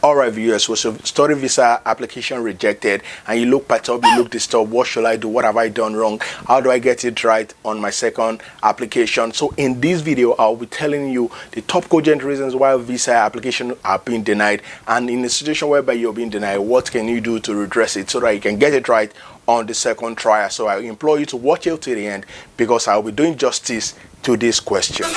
Alright viewers, so study visa application rejected and you look perturbed, you look disturbed. What should I do? What have I done wrong? How do I get it right on my second application? So in this video, I'll be telling you the top cogent reasons why visa application are being denied, and in a situation whereby you're being denied, what can you do to redress it so that you can get it right on the second trial. So I implore you to watch it till the end, because I'll be doing justice to this question.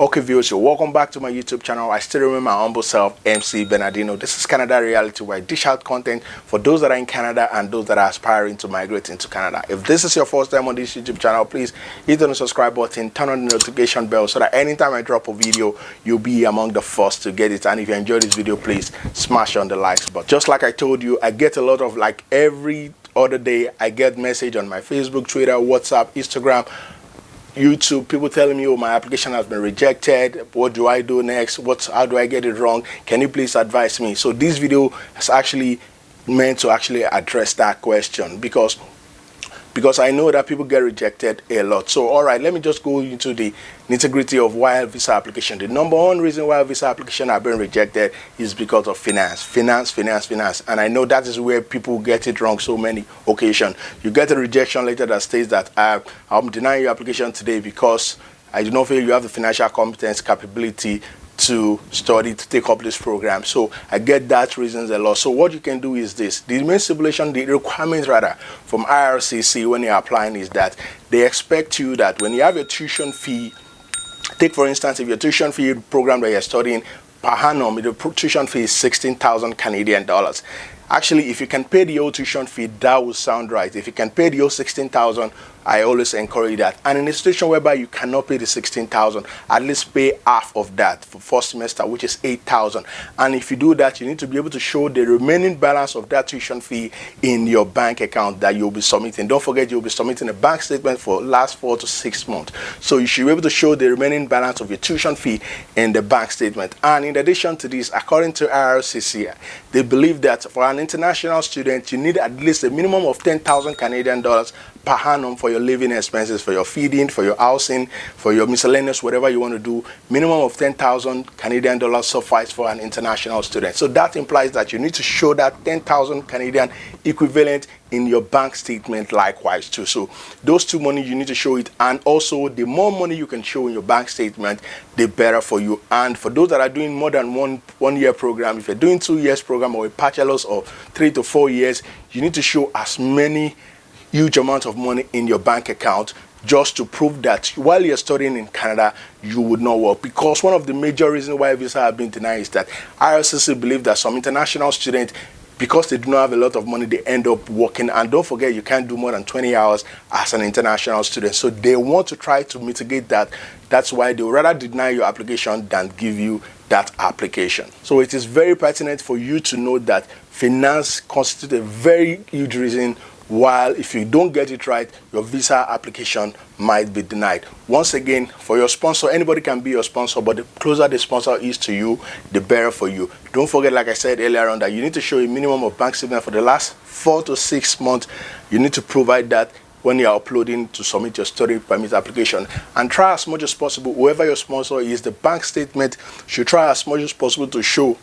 Okay viewers, so welcome back to my YouTube channel. I still remember my humble self, MC Bernardino. This is Canada Reality, where I dish out content for those that are in Canada and those that are aspiring to migrate into Canada. If this is your first time on this YouTube channel, please hit on the subscribe button, turn on the notification bell so that anytime I drop a video, you'll be among the first to get it. And if you enjoy this video, please smash on the likes button. Just like I told you, I get a lot of, like every other day, I get message on my Facebook, Twitter, WhatsApp, Instagram, YouTube, people telling me, oh, my application has been rejected. What do I do next? How do I get it wrong? Can you please advise me? So this video is actually meant to actually address that question, because I know that people get rejected a lot. So all right, let me just go into the nitty-gritty of why visa application. The number one reason why visa application have been rejected is because of finance. And I know that is where people get it wrong so many occasions. You get a rejection letter that states that I'm denying your application today because I do not feel you have the financial competence, capability to study, to take up this program. So I get that reasons a lot. So what you can do is this: the main stipulation, the requirement rather from IRCC when you're applying is that they expect you that when you have a tuition fee, take for instance, if your tuition fee program that you're studying per annum, the tuition fee is 16,000 Canadian dollars. Actually, if you can pay the whole tuition fee, that will sound right. If you can pay the whole 16,000, I always encourage that. And in a situation whereby you cannot pay the 16,000, at least pay half of that for first semester, which is 8,000. And if you do that, you need to be able to show the remaining balance of that tuition fee in your bank account that you'll be submitting. Don't forget, you'll be submitting a bank statement for last 4 to 6 months. So you should be able to show the remaining balance of your tuition fee in the bank statement. And in addition to this, according to IRCC, they believe that for an international student, you need at least a minimum of 10,000 Canadian dollars per annum for your living expenses, for your feeding, for your housing, for your miscellaneous, whatever you want to do. Minimum of 10,000 Canadian dollars suffice for an international student. So that implies that you need to show that 10,000 Canadian equivalent in your bank statement likewise too. So those two money you need to show it, and also the more money you can show in your bank statement, the better for you. And for those that are doing more than one year program, if you're doing 2 years program or a bachelor's or 3 to 4 years, you need to show as many huge amount of money in your bank account, just to prove that while you're studying in Canada, you would not work. Because one of the major reasons why visa have been denied is that IRCC believe that some international students, because they do not have a lot of money, they end up working. And don't forget, you can't do more than 20 hours as an international student. So they want to try to mitigate that. That's why they would rather deny your application than give you that application. So it is very pertinent for you to know that finance constitutes a very huge reason while if you don't get it right, your visa application might be denied. Once again, for your sponsor, anybody can be your sponsor, but the closer the sponsor is to you, the better for you. Don't forget, like I said earlier on, that you need to show a minimum of bank statement for the last 4 to 6 months. You need to provide that when you are uploading to submit your study permit application. And try as much as possible, whoever your sponsor is, the bank statement should try as much as possible to show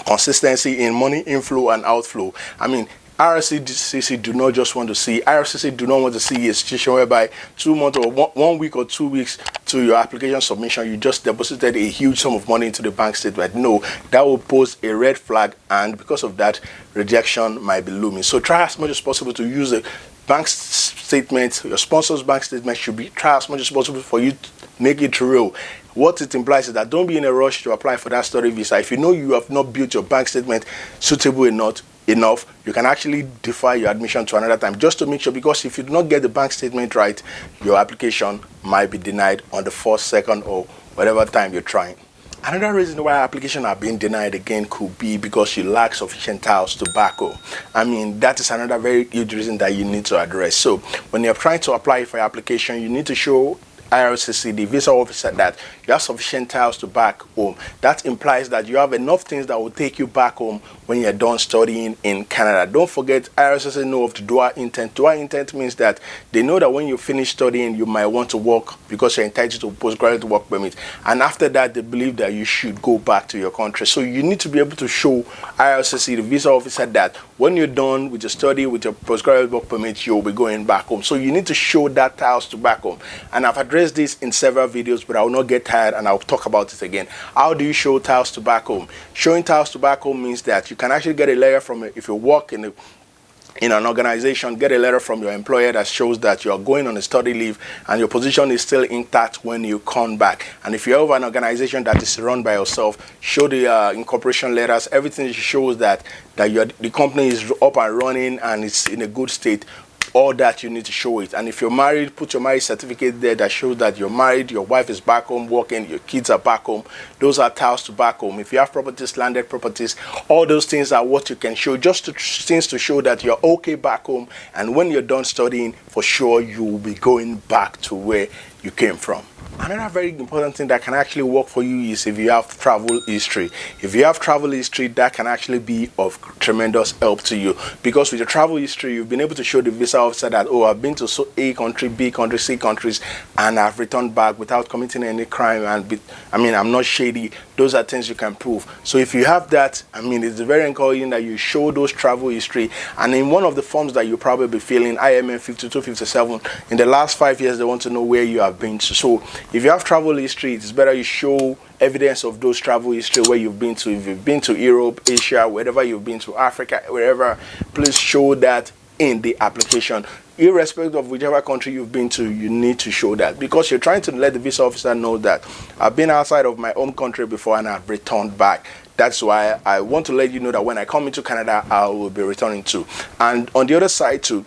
consistency in money inflow and outflow. I mean, IRCC do not just want to see, IRCC do not want to see a situation whereby 2 months or 1 week or 2 weeks to your application submission, you just deposited a huge sum of money into the bank statement. No, that will pose a red flag, and because of that, rejection might be looming. So try as much as possible to use a bank statement. Your sponsor's bank statement should be, try as much as possible for you to make it real. What it implies is that don't be in a rush to apply for that study visa. If you know you have not built your bank statement suitable enough, you can actually defer your admission to another time, just to make sure, because if you do not get the bank statement right, your application might be denied on the first, second, or whatever time you're trying. Another reason why applications are being denied again could be because you lack sufficient tiles to backhoe. I mean, that is another very huge reason that you need to address. So when you're trying to apply for your application, you need to show IRCC, the visa officer, that you have sufficient ties to back home. That implies that you have enough things that will take you back home when you're done studying in Canada. Don't forget, IRCC know of the dual intent. Dual intent means that they know that when you finish studying, you might want to work because you're entitled to postgraduate work permit. And after that, they believe that you should go back to your country. So you need to be able to show IRCC, the visa officer, that when you're done with your study, with your postgraduate work permit, you'll be going back home. So you need to show that ties to back home. And I've addressed this in several videos, but I will not get tired and I'll talk about it again. How do you show ties to back home? Showing ties to back home means that you can actually get a letter from it if you work in an organization, get a letter from your employer that shows that you're going on a study leave and your position is still intact when you come back. And if you have an organization that is run by yourself, show the incorporation letters. Everything shows that the company is up and running and it's in a good state. All that, you need to show it. And if you're married, put your marriage certificate there that shows that you're married, your wife is back home working, your kids are back home. Those are ties to back home. If you have properties, landed properties, all those things are what you can show, just things to show that you're okay back home. And when you're done studying, for sure you will be going back to where you came from. Another very important thing that can actually work for you is if you have travel history. If you have travel history, that can actually be of tremendous help to you, because with your travel history, you've been able to show the visa officer that, oh, I've been to A country, B country, C countries, and I've returned back without committing any crime, and I'm not shady. Those are things you can prove. So if you have that, it's very encouraging that you show those travel history. And in one of the forms that you probably be filling, IMN 5257, in the last 5 years, they want to know where you have been to. So if you have travel history, it's better you show evidence of those travel history, where you've been to. If you've been to Europe, Asia, wherever you've been to, Africa, wherever, please show that in the application. Irrespective of whichever country you've been to, you need to show that, because you're trying to let the visa officer know that I've been outside of my home country before and I've returned back. That's why I want to let you know that when I come into Canada, I will be returning too. And on the other side too,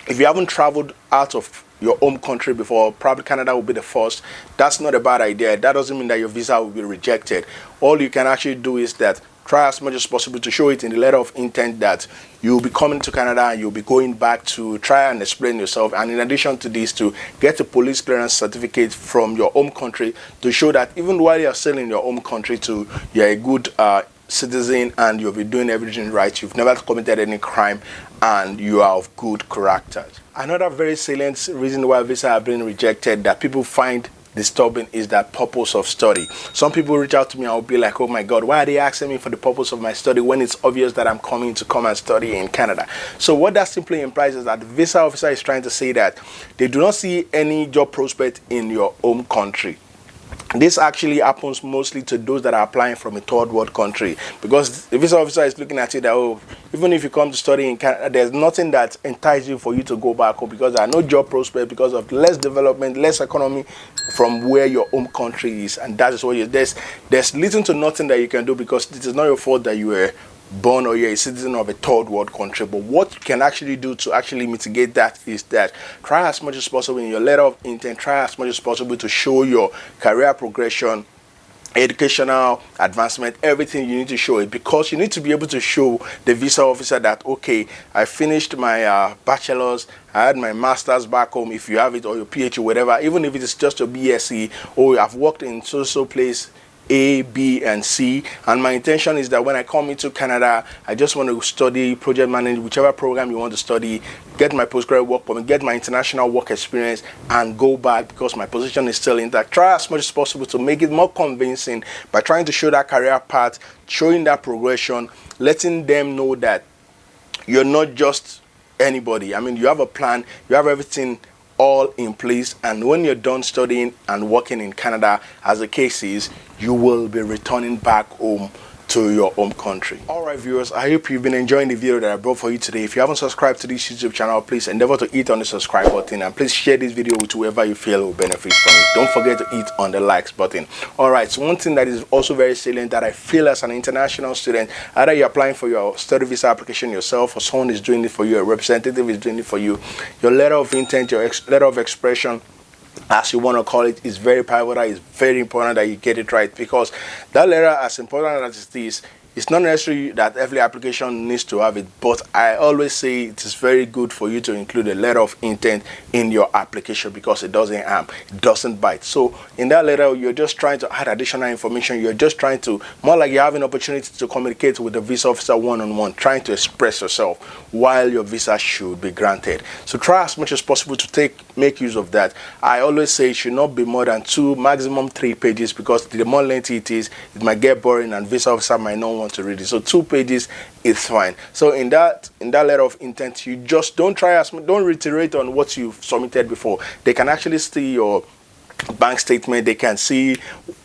if you haven't traveled out of your home country before, probably Canada will be the first. That's not a bad idea. That doesn't mean that your visa will be rejected. All you can actually do is that try as much as possible to show it in the letter of intent that you'll be coming to Canada and you'll be going back to try and explain yourself. And in addition to this, to get a police clearance certificate from your home country to show that even while you're still in your home country, you're a good citizen and you'll be doing everything right. You've never committed any crime and you are of good character. Another very salient reason why visa have been rejected that people find disturbing is that purpose of study. Some people reach out to me and will be like, oh my God, why are they asking me for the purpose of my study when it's obvious that I'm coming to come and study in Canada? So what that simply implies is that the visa officer is trying to say that they do not see any job prospect in your home country. This actually happens mostly to those that are applying from a third world country, because the visa officer is looking at it that, oh, even if you come to study in Canada, there's nothing that entices you for you to go back home, because there are no job prospects, because of less development, less economy from where your home country is. And that is what there's little to nothing that you can do, because it is not your fault that you were born or you're a citizen of a third world country. But what you can actually do to actually mitigate that is that try as much as possible in your letter of intent, try as much as possible to show your career progression, educational advancement, everything. You need to show it, because you need to be able to show the visa officer that, okay, I finished my bachelor's, I had my master's back home, if you have it, or your PhD, whatever, even if it is just your BSc, or I've worked in so place A, B, and C, and my intention is that when I come into Canada, I just want to study project management, whichever program you want to study, get my postgraduate work permit, get my international work experience, and go back because my position is still intact. Try as much as possible to make it more convincing by trying to show that career path, showing that progression, letting them know that you're not just anybody. You have a plan, you have everything all in place, and when you're done studying and working in Canada, as the case is, you will be returning back home to your home country. Alright viewers, I hope you've been enjoying the video that I brought for you today. If you haven't subscribed to this YouTube channel, please endeavor to hit on the subscribe button, and please share this video with whoever you feel will benefit from it. Don't forget to hit on the likes button. Alright, so one thing that is also very salient that I feel as an international student, either you're applying for your study visa application yourself, or someone is doing it for you, a representative is doing it for you, your letter of intent, your letter of expression, as you want to call it, is very pivotal. It's very important that you get it right, because that letter, as important as it is, it's not necessary that every application needs to have it, but I always say it is very good for you to include a letter of intent in your application because it doesn't harm, it doesn't bite. So in that letter, you're just trying to add additional information. You're just trying to, more like you're having an opportunity to communicate with the visa officer one-on-one, trying to express yourself while your visa should be granted. So try as much as possible to make use of that. I always say it should not be more than 2, maximum 3 pages, because the more lengthy it is, it might get boring and visa officer might not want to read it. So 2 pages is fine. So in that letter of intent, you just don't reiterate on what you've submitted before. They can actually see your bank statement, they can see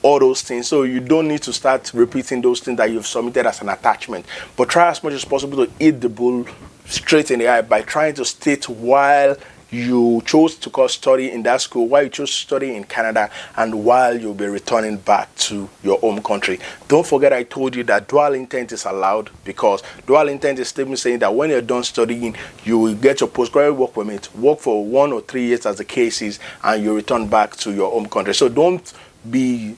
all those things, so you don't need to start repeating those things that you've submitted as an attachment. But try as much as possible to hit the bull straight in the eye by trying to state while you chose to study in that school, why you chose to study in Canada, and while you'll be returning back to your home country. Don't forget I told you that dual intent is allowed, because dual intent is statement saying that when you're done studying, you will get your postgraduate work permit, work for 1 or 3 years as the case is, and you return back to your home country. So don't be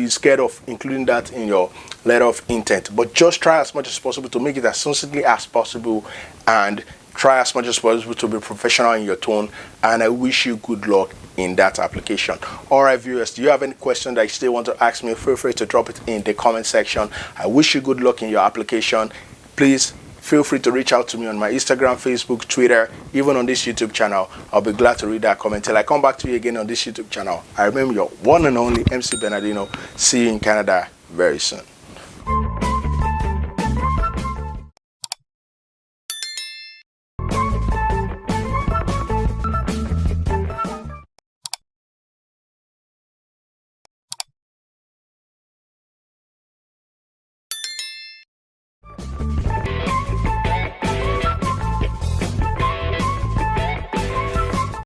scared of including that in your letter of intent, but just try as much as possible to make it as succinctly as possible, and try as much as possible to be professional in your tone, and I wish you good luck in that application. Alright viewers, do you have any question that you still want to ask me? Feel free to drop it in the comment section. I wish you good luck in your application. Please feel free to reach out to me on my Instagram, Facebook, Twitter, even on this YouTube channel. I'll be glad to read that comment. Till I come back to you again on this YouTube channel, I remember your one and only MC Bernardino. See you in Canada very soon.